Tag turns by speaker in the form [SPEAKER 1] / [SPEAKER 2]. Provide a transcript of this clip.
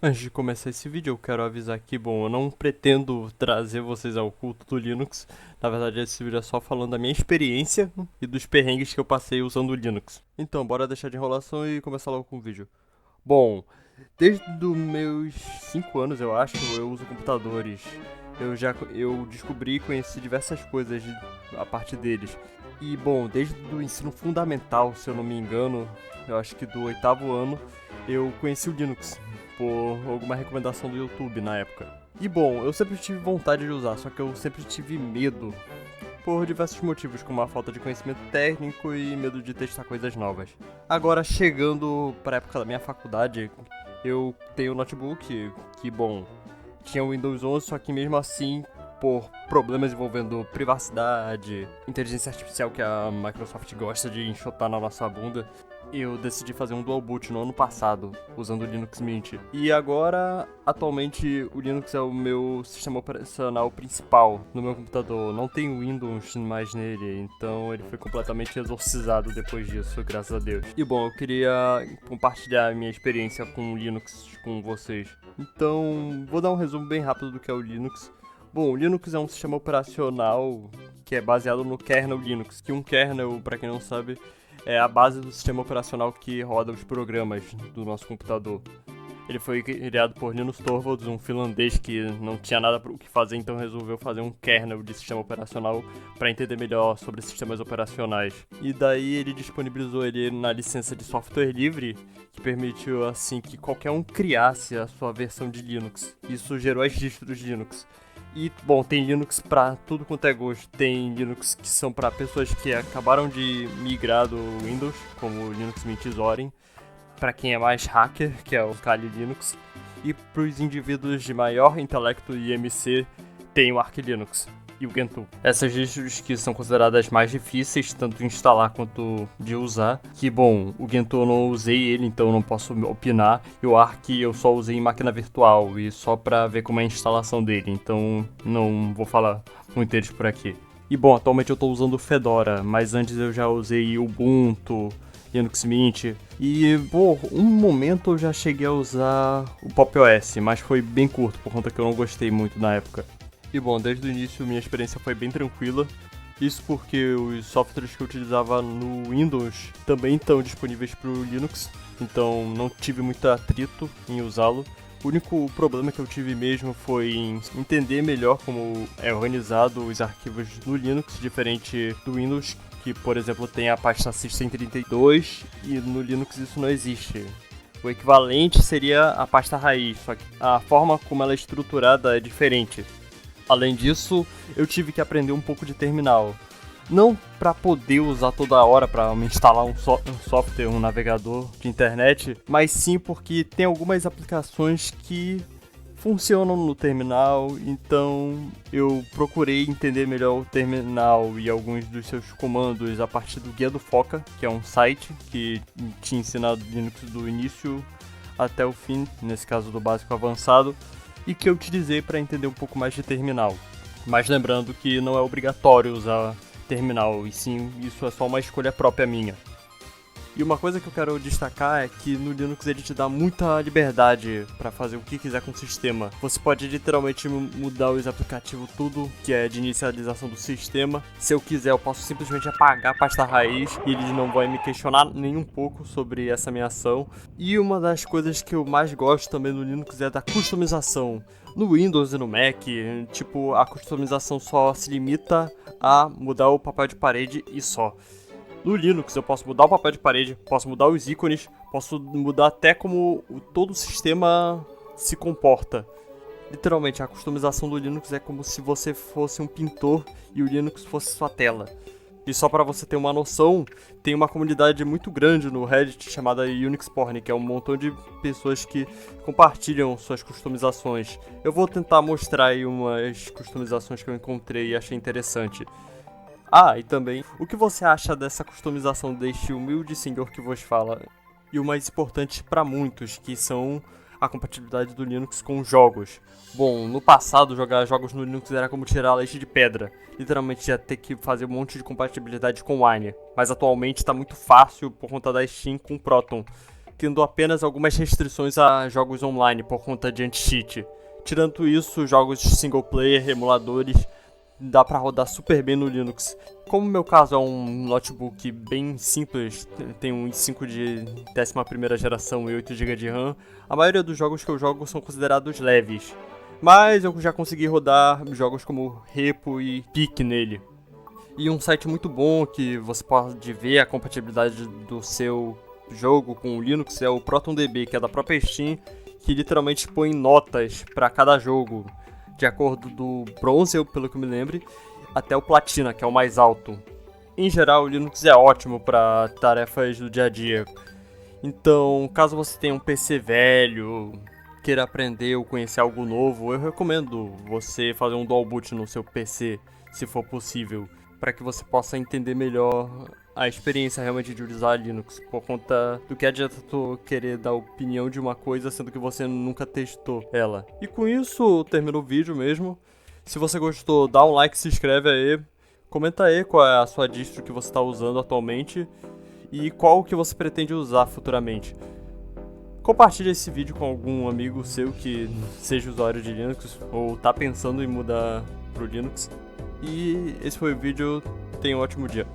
[SPEAKER 1] Antes de começar esse vídeo, eu quero avisar que, bom, eu não pretendo trazer vocês ao culto do Linux. Na verdade, esse vídeo é só falando da minha experiência e dos perrengues que eu passei usando o Linux. Então, bora deixar de enrolação e começar logo com o vídeo. Bom, desde os meus 5 anos, eu acho, eu uso computadores. Eu descobri e conheci diversas coisas a partir deles. E, bom, desde o ensino fundamental, se eu não me engano, eu acho que do oitavo ano, eu conheci o Linux por alguma recomendação do YouTube na época. E bom, eu sempre tive vontade de usar, só que eu sempre tive medo por diversos motivos, como a falta de conhecimento técnico e medo de testar coisas novas. Agora, chegando para a época da minha faculdade, eu tenho um notebook que, bom, tinha o Windows 11, só que mesmo assim, por problemas envolvendo privacidade, inteligência artificial que a Microsoft gosta de enxotar na nossa bunda, eu decidi fazer um dual boot no ano passado, usando o Linux Mint. E agora, atualmente, o Linux é o meu sistema operacional principal no meu computador. Não tem Windows mais nele, então ele foi completamente exorcizado depois disso, graças a Deus. E bom, eu queria compartilhar a minha experiência com o Linux com vocês. Então, vou dar um resumo bem rápido do que é o Linux. Bom, o Linux é um sistema operacional que é baseado no kernel Linux, que um kernel, para quem não sabe, é a base do sistema operacional que roda os programas do nosso computador. Ele foi criado por Linus Torvalds, um finlandês que não tinha nada o que fazer, então resolveu fazer um kernel de sistema operacional para entender melhor sobre sistemas operacionais. E daí ele disponibilizou ele na licença de software livre, que permitiu assim que qualquer um criasse a sua versão de Linux. Isso gerou as distros Linux. E, bom, tem Linux pra tudo quanto é gosto. Tem Linux que são pra pessoas que acabaram de migrar do Windows, como o Linux Mint Zorin. Pra quem é mais hacker, que é o Kali Linux. E pros indivíduos de maior intelecto e IMC, tem o Arch Linux e o Gentoo. Essas distros que são consideradas mais difíceis, tanto de instalar quanto de usar. Que, bom, o Gentoo eu não usei ele, então não posso opinar. E o Arch eu só usei em máquina virtual e só pra ver como é a instalação dele. Então não vou falar muito deles por aqui. E, bom, atualmente eu tô usando o Fedora, mas antes eu já usei Ubuntu, Linux Mint. E, por um momento eu já cheguei a usar o Pop! OS, mas foi bem curto, por conta que eu não gostei muito na época. E bom, desde o início minha experiência foi bem tranquila. Isso porque os softwares que eu utilizava no Windows também estão disponíveis para o Linux, então não tive muito atrito em usá-lo. O único problema que eu tive mesmo foi em entender melhor como é organizado os arquivos no Linux, diferente do Windows, que por exemplo tem a pasta sys132 e no Linux isso não existe. O equivalente seria a pasta raiz, só que a forma como ela é estruturada é diferente. Além disso, eu tive que aprender um pouco de terminal. Não para poder usar toda hora para me instalar um software, um navegador de internet, mas sim porque tem algumas aplicações que funcionam no terminal, então eu procurei entender melhor o terminal e alguns dos seus comandos a partir do Guia do Foca, que é um site que te ensina Linux do início até o fim, nesse caso do básico avançado, e que eu utilizei para entender um pouco mais de terminal. Mas lembrando que não é obrigatório usar terminal, e sim, isso é só uma escolha própria minha. E uma coisa que eu quero destacar é que no Linux ele te dá muita liberdade para fazer o que quiser com o sistema. Você pode literalmente mudar os aplicativos tudo que é de inicialização do sistema. Se eu quiser, eu posso simplesmente apagar a pasta raiz e eles não vão me questionar nem um pouco sobre essa minha ação. E uma das coisas que eu mais gosto também no Linux é da customização. No Windows e no Mac, tipo, a customização só se limita a mudar o papel de parede e só. No Linux eu posso mudar o papel de parede, posso mudar os ícones, posso mudar até como todo o sistema se comporta. Literalmente, a customização do Linux é como se você fosse um pintor e o Linux fosse sua tela. E só para você ter uma noção, tem uma comunidade muito grande no Reddit chamada Unix Porn, que é um montão de pessoas que compartilham suas customizações. Eu vou tentar mostrar aí umas customizações que eu encontrei e achei interessante. Ah, e também, o que você acha dessa customização deste humilde senhor que vos fala? E o mais importante para muitos, que são a compatibilidade do Linux com jogos. Bom, no passado, jogar jogos no Linux era como tirar leite de pedra. Literalmente ia ter que fazer um monte de compatibilidade com Wine. Mas atualmente está muito fácil por conta da Steam com Proton, tendo apenas algumas restrições a jogos online por conta de anti-cheat. Tirando isso, jogos single player, emuladores, dá pra rodar super bem no Linux. Como o meu caso é um notebook bem simples, tem um i5 de 11ª geração e 8 GB de RAM, a maioria dos jogos que eu jogo são considerados leves. Mas eu já consegui rodar jogos como Repo e Peak nele. E um site muito bom que você pode ver a compatibilidade do seu jogo com o Linux é o ProtonDB, que é da própria Steam, que literalmente põe notas para cada jogo, de acordo do bronze, pelo que eu me lembre, até o platina, que é o mais alto. Em geral, o Linux é ótimo para tarefas do dia a dia. Então, caso você tenha um PC velho, queira aprender ou conhecer algo novo, eu recomendo você fazer um dual boot no seu PC, se for possível, para que você possa entender melhor a experiência realmente de utilizar Linux, por conta do que adianta tu querer dar opinião de uma coisa sendo que você nunca testou ela. E com isso, termina o vídeo mesmo. Se você gostou, dá um like, se inscreve aí, comenta aí qual é a sua distro que você está usando atualmente e qual que você pretende usar futuramente. Compartilhe esse vídeo com algum amigo seu que seja usuário de Linux ou tá pensando em mudar pro Linux. E esse foi o vídeo, tenha um ótimo dia.